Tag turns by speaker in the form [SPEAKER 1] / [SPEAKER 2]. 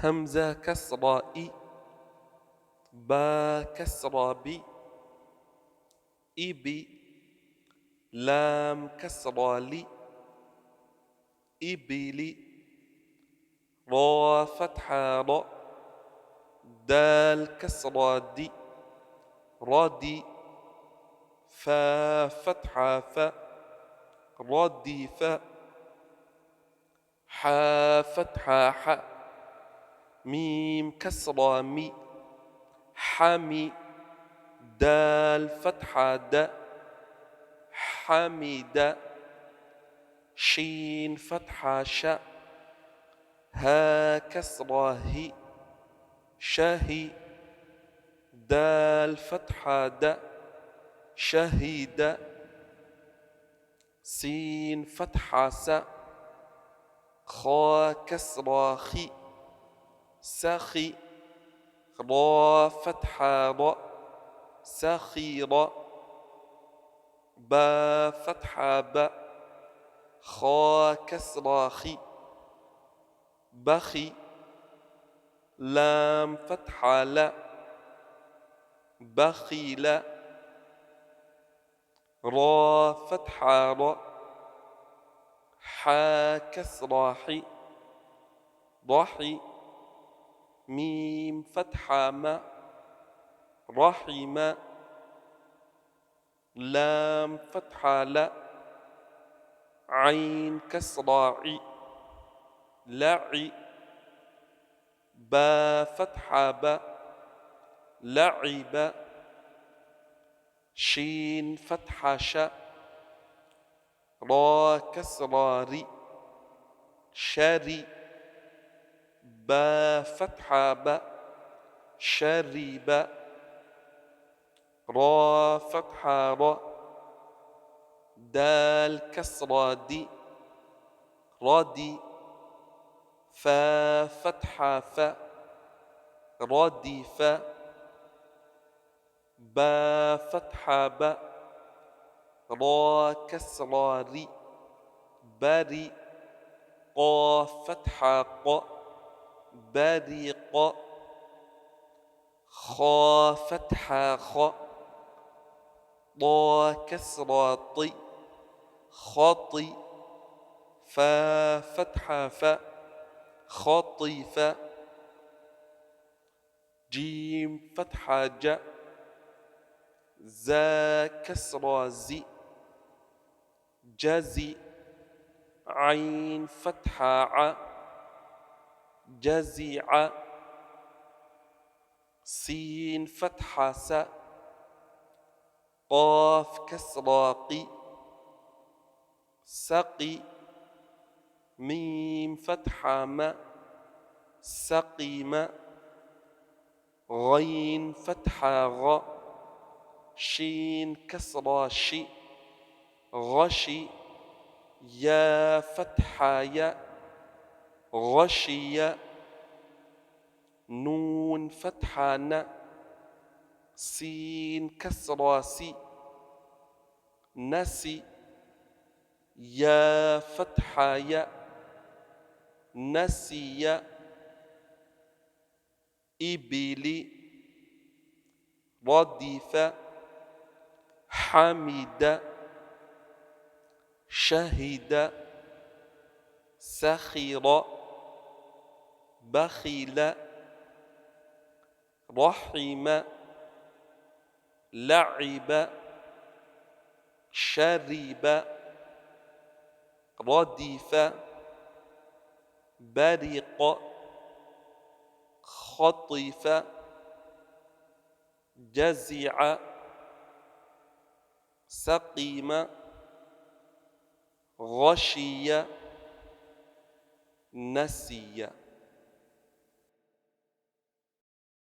[SPEAKER 1] همزة كسرة إي، با كسرة بي، إبي، لام كسرة لي، إبلي، را فتحة را، دال كسرة دي، ردي، فا فتحة فا، ردي فا، حا فتحة حا، ميم كسرة مي، حمي، دال فتحة دا، حمد، شين فتحة شا، ها كسرة هي، شهي، دال فتحة دا، شهيد، سين فتحة سا، خا كسرة خي، سخي، را فتحة را، سخيرة، با فتحة با، خا كسرة خي، بخي، لام فتحة لا، بخيل، را فتحة را، حا كسرة حي، ضحي، ميم فتحة ما، رحم، لام فتحة لا، عين كسرة عي، لعي، با فتحة با، لعب، شين فتحة شا، را كسرة ري، شري، با فتحة با، شرب، را فتحة را، دال كسرة دي، ردي، فا فتحة فا، ردف، با فتحة با، را كسرة ري، بري، قاف فتحة قا، بريق، خا فتحة خا، ضا كسرة طي، خطي، فا فتحة فا، خطيف، جيم فتحة جا، زا كسرة زي، جزي، عين فتحة ع، جزع، سين فتحة سا، قاف كسرة قي، سقي، ميم فتحة ما، سقيم، غين فتحة غ، شين كسرة شي، غشي، يا فتحة يا، غشي، نون فتحة ن، سين كسرة سي، نسي، يا فتحة يا، نسي، إبلي، ردف، حمد، شهد، سخر، بخل، رحم، لعب، شرب، ردف، برق، خطف، جزع، سقيم، غشي، نسي.